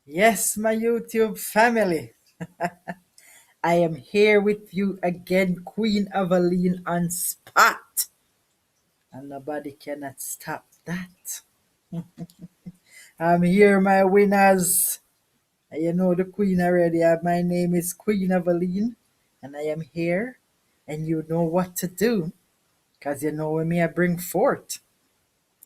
Yes, my YouTube family. I am here with you again, Queen Evelyn on spot. And nobody cannot stop that. I'm here, my winners. You know the Queen already. My name is Queen Evelyn, and I am here. And you know what to do, because you know when me I bring forth.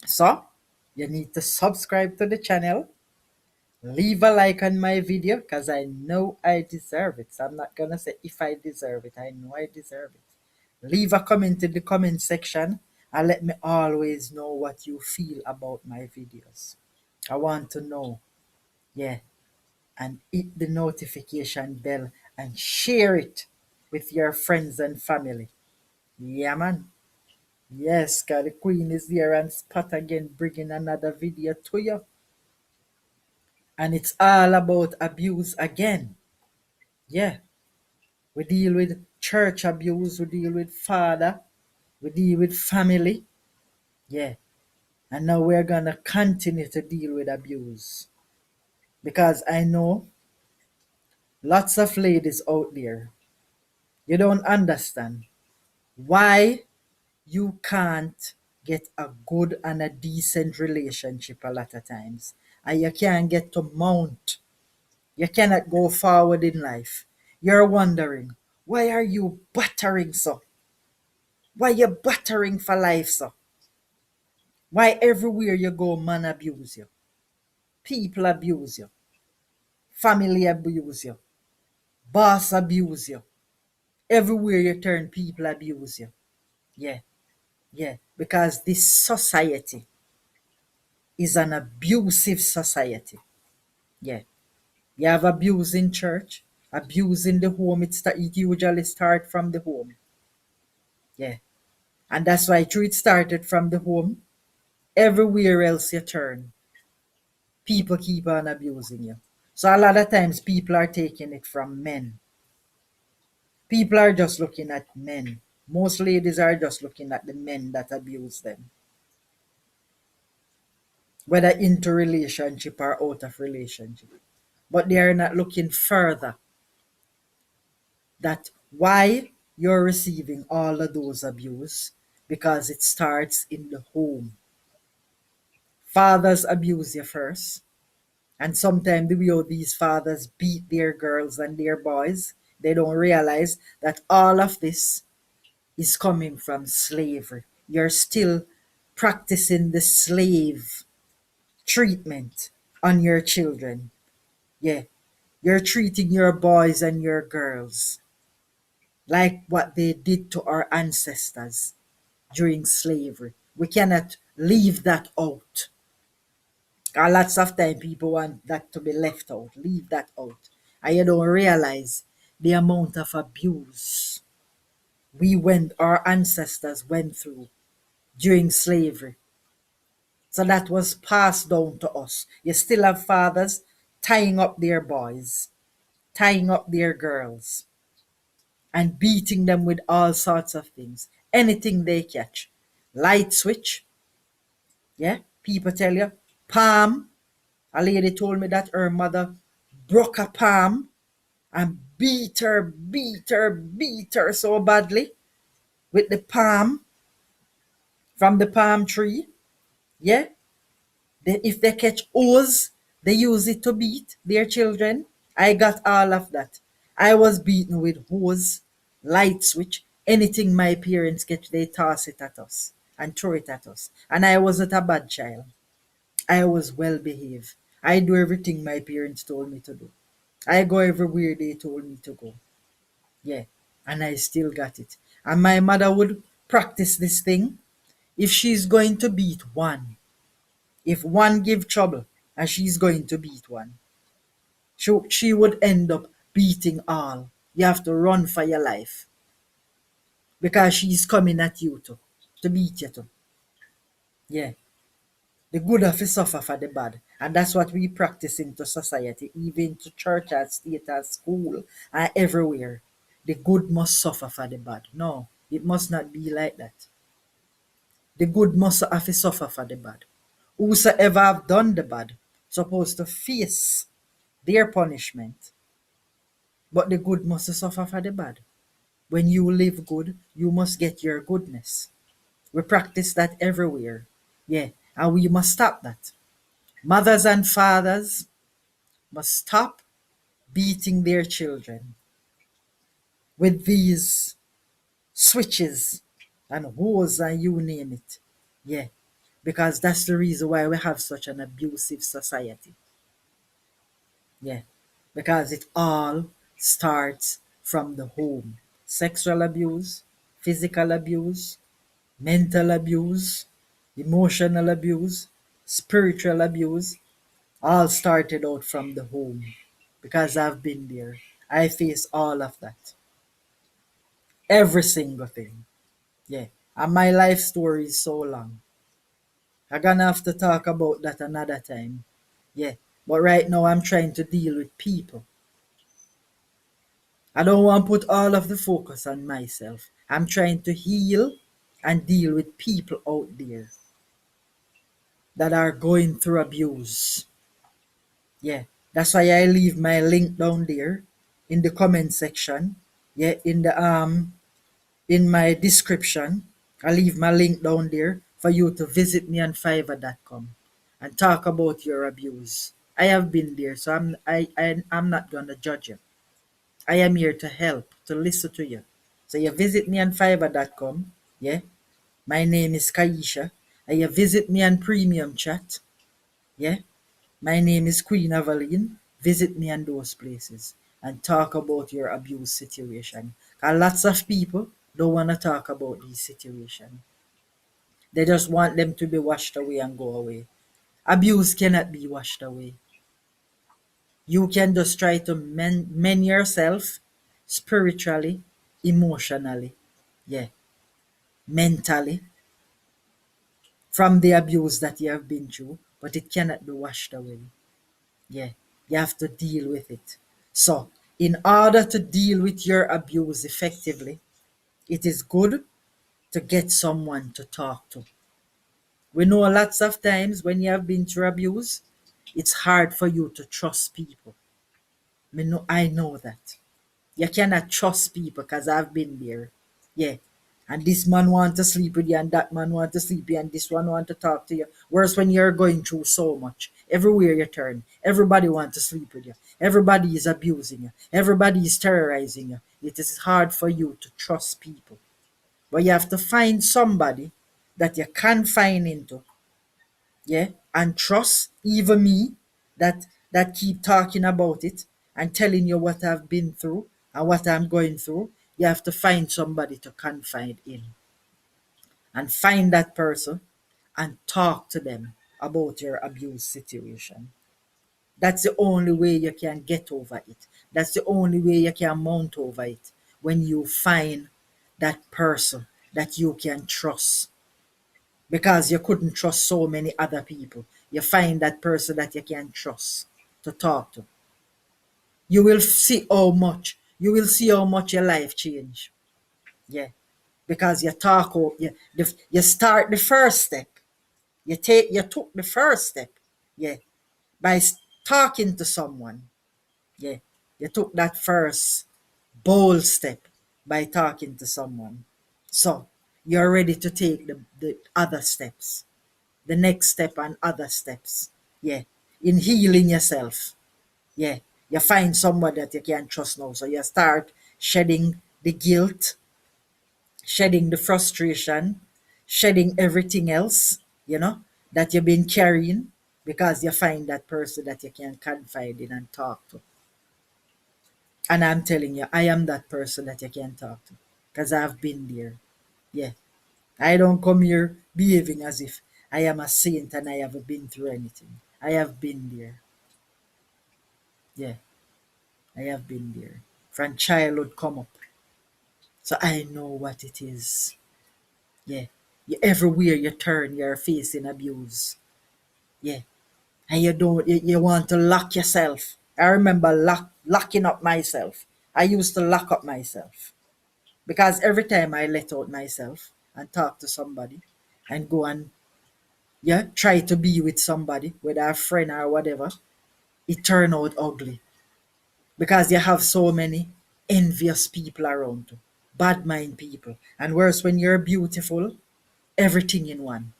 So, you need to subscribe to the channel. Leave a like on my video because I know I deserve it. So I'm not gonna say if I deserve it. I know I deserve it. Leave a comment in the comment section and let me always know what you feel about my videos. I want to know. Yeah. And hit the notification bell and share it with your friends and family. Yeah, man. Yes, God, the Queen is here and spot again, bringing another video to you. And it's all about abuse again. Yeah. We deal with church abuse, we deal with father, we deal with family. Yeah. And now we're gonna continue to deal with abuse. Because I know lots of ladies out there, you don't understand why you can't get a good and a decent relationship a lot of times. And you can't get to mount. You cannot go forward in life. You're wondering, why are you battering so? Why you battering for life so? Why everywhere you go, man abuse you, people abuse you, family abuse you, boss abuse you. Everywhere you turn, people abuse you. Yeah, yeah. Because this society is an abusive society. Yeah. You have abuse in church, abuse in the home. It usually start from the home. Yeah. And that's why true it started from the home. Everywhere else you turn, people keep on abusing you. So a lot of times people are taking it from men. People are just looking at men. Most ladies are just looking at the men that abuse them, whether into relationship or out of relationship. But they are not looking further that why you're receiving all of those abuse because it starts in the home. Fathers abuse you first. And sometimes the way how these fathers beat their girls and their boys, they don't realize that all of this is coming from slavery. You're still practicing the slave treatment on your children. Yeah. You're treating your boys and your girls like what they did to our ancestors during slavery. We cannot leave that out. Lots of time people want that to be left out. Leave that out. And you don't realize the amount of abuse our ancestors went through during slavery. So that was passed down to us. You still have fathers tying up their boys, tying up their girls, and beating them with all sorts of things. Anything they catch. Light switch. Yeah. People tell you. Palm. A lady told me that her mother broke a palm and beat her so badly with the palm from the palm tree. Yeah. If they catch O's, they use it to beat their children. I got all of that. I was beaten with hose, light switch, anything my parents catch, they toss it at us and throw it at us. And I wasn't a bad child. I was well behaved. I do everything my parents told me to do. I go everywhere they told me to go. Yeah. And I still got it. And my mother would practice this thing. If she's going to beat one, if one give trouble and she's going to beat one, she would end up beating all. You have to run for your life because she's coming at you to beat you too. Yeah. The good have to suffer for the bad. And that's what we practice into society, even to church and state and school and everywhere. The good must suffer for the bad. No, it must not be like that. The good must have to suffer for the bad. Whosoever have done the bad supposed to face their punishment. But the good must suffer for the bad. When you live good, you must get your goodness. We practice that everywhere. Yeah, and we must stop that. Mothers and fathers must stop beating their children with these switches and hoes and you name it. Yeah, because that's the reason why we have such an abusive society. Yeah, because it all starts from the home. Sexual abuse, physical abuse, mental abuse, emotional abuse, spiritual abuse, all started out from the home. Because I've been there. I face all of that. Every single thing. Yeah. And my life story is so long. I'm gonna have to talk about that another time. Yeah. But right now I'm trying to deal with people. I don't want to put all of the focus on myself. I'm trying to heal and deal with people out there that are going through abuse. Yeah. That's why I leave my link down there in the comment section. Yeah, in my description. I'll leave my link down there for you to visit me on fiverr.com and talk about your abuse. I have been there, so I'm not gonna judge you. I am here to help, to listen to you. So you visit me on fiverr.com, yeah. My name is Kaisha. And you visit me on Premium Chat, yeah. My name is Queen Avaline. Visit me on those places and talk about your abuse situation. Cause lots of people don't want to talk about these situations. They just want them to be washed away and go away. Abuse cannot be washed away. You can just try to mend yourself spiritually, emotionally, yeah, mentally from the abuse that you have been through, but it cannot be washed away. Yeah, you have to deal with it. So, in order to deal with your abuse effectively, it is good to get someone to talk to. We know lots of times when you have been through abuse, it's hard for you to trust people. I know that. You cannot trust people because I've been there. Yeah. And this man want to sleep with you and that man want to sleep with you and this one want to talk to you. Whereas when you're going through so much, everywhere you turn, everybody want to sleep with you. Everybody is abusing you. Everybody is terrorizing you. It is hard for you to trust people. But you have to find somebody that you can find into, yeah, and trust even me that keep talking about it and telling you what I've been through and what I'm going through. You have to find somebody to confide in and find that person and talk to them about your abuse situation. That's the only way you can get over it. That's the only way you can mount over it, when you find that person that you can trust, because you couldn't trust so many other people. You find that person that you can trust to talk to. You will see how much your life change. Yeah. Because you talk you start the first step. You took the first step. Yeah. By talking to someone. Yeah. You took that first bold step by talking to someone. So you're ready to take the other steps, the next step and other steps. Yeah. In healing yourself. Yeah. You find someone that you can trust now. So you start shedding the guilt, shedding the frustration, shedding everything else, that you've been carrying, because you find that person that you can confide in and talk to. And I'm telling you, I am that person that you can talk to because I've been there. Yeah. I don't come here behaving as if I am a saint and I haven't been through anything. I have been there. Yeah, I have been there. From childhood come up. So I know what it is. Yeah. Everywhere you turn, you're facing abuse. Yeah. And you want to lock yourself. I remember locking up myself. I used to lock up myself. Because every time I let out myself and talk to somebody and go and, yeah, try to be with somebody, whether a friend or whatever, it turn out ugly because you have so many envious people around you, bad mind people. And worse, when you're beautiful, everything in one.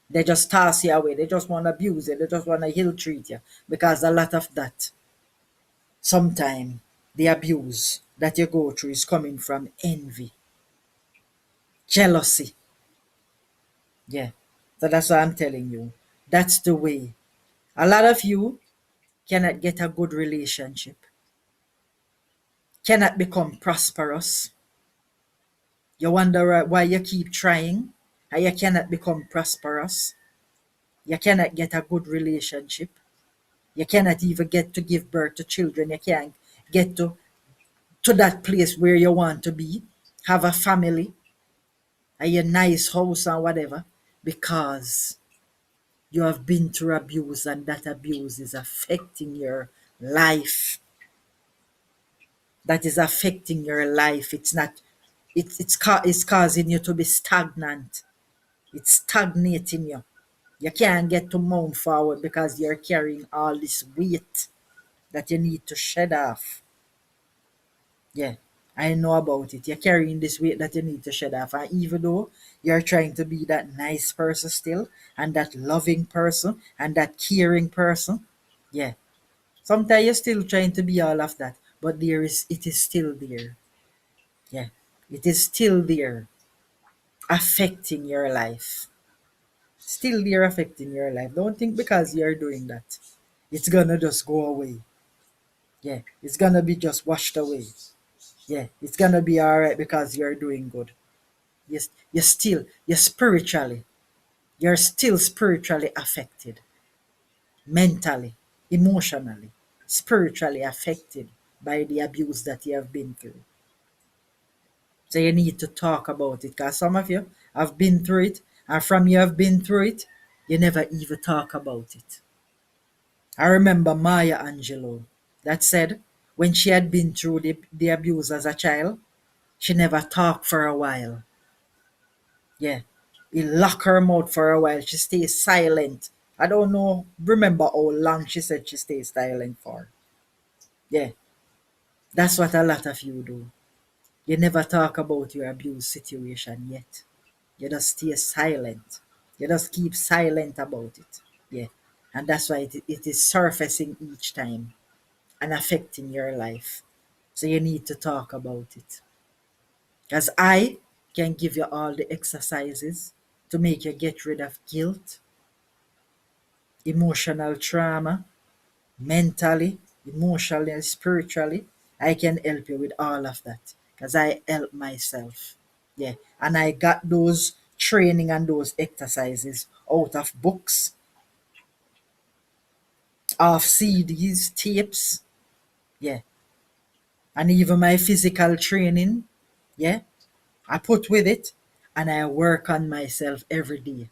They just toss you away. They just want to abuse you. They just want to ill treat you because a lot of that, sometimes the abuse that you go through is coming from envy, jealousy. Yeah. So that's what I'm telling you. That's the way. A lot of you cannot get a good relationship, cannot become prosperous. You wonder why you keep trying and you cannot become prosperous. You cannot get a good relationship. You cannot even get to give birth to children. You can't get to that place where you want to be, have a family, a nice house and whatever, because you have been through abuse and that abuse is affecting your life. That is affecting your life. It's not, it's causing you to be stagnant. It's stagnating you. You can't get to mount forward because you're carrying all this weight that you need to shed off. Yeah, I know about it. You're carrying this weight that you need to shed off. And even though you're trying to be that nice person still, and that loving person, and that caring person, yeah, sometimes you're still trying to be all of that, but it is still there. Yeah, it is still there affecting your life. Still there affecting your life. Don't think because you're doing that, it's gonna just go away. Yeah, it's gonna be just washed away. Yeah, it's gonna be all right because you're doing good. Yes, you're still spiritually affected, mentally, emotionally, spiritually affected by the abuse that you have been through. So you need to talk about it because some of you have been through it, and from you have been through it, you never even talk about it. I remember Maya Angelou that said when she had been through the abuse as a child, she never talked for a while. Yeah. He locked her mouth for a while. She stays silent. I don't know, remember how long she said she stays silent for. Yeah. That's what a lot of you do. You never talk about your abuse situation yet. You just stay silent. You just keep silent about it. Yeah. And that's why it is surfacing each time and affecting your life. So you need to talk about it. Because I can give you all the exercises to make you get rid of guilt, emotional trauma, mentally, emotionally, spiritually. I can help you with all of that because I help myself. Yeah. And I got those training and those exercises out of books, off CDs, tapes. Yeah. And even my physical training. Yeah. I put with it and I work on myself every day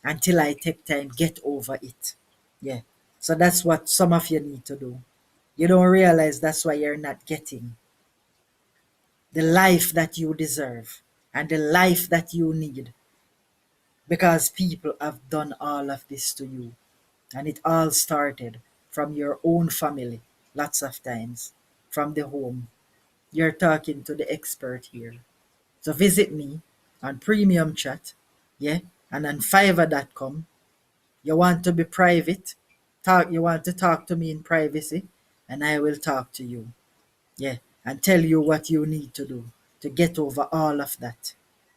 until I take time, get over it. Yeah. So that's what some of you need to do. You don't realize that's why you're not getting the life that you deserve and the life that you need because people have done all of this to you. And it all started from your own family, lots of times, from the home. You're talking to the expert here. So visit me on Premium Chat, yeah, and on Fiverr.com. You want to be private, you want to talk to me in privacy, and I will talk to you. Yeah, and tell you what you need to do to get over all of that.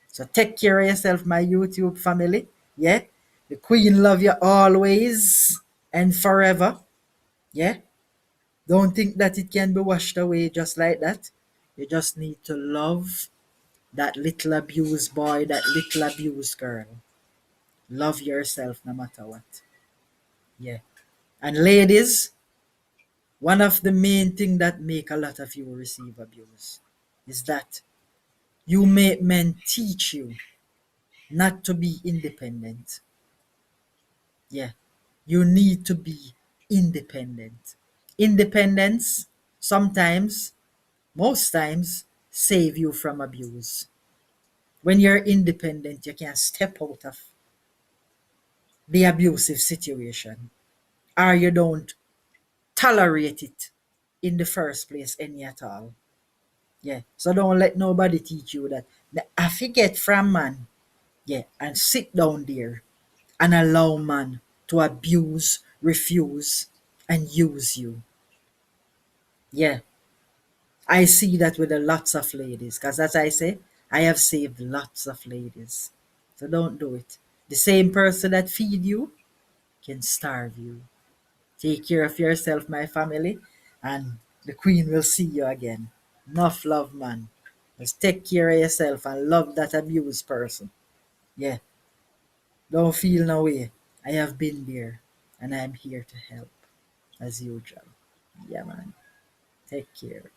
So take care of yourself, my YouTube family. Yeah, the Queen love you always and forever. Yeah, don't think that it can be washed away just like that. You just need to love that little abused boy, that little abused girl. Love yourself no matter what. Yeah. And ladies, one of the main thing that make a lot of you receive abuse is that you make men teach you not to be independent. Yeah. You need to be independent. Independence sometimes, most times, save you from abuse. When you're independent, you can step out of the abusive situation. Or you don't tolerate it in the first place any at all. Yeah. So don't let nobody teach you that. I forget from man. Yeah. And sit down there and allow man to abuse, refuse, and use you. Yeah. I see that with a lots of ladies. Because as I say, I have saved lots of ladies. So don't do it. The same person that feed you can starve you. Take care of yourself, my family, and the queen will see you again. Enough love, man. Just take care of yourself and love that abused person. Yeah, don't feel no way. I have been there and I'm here to help as usual. Yeah, man. Take care.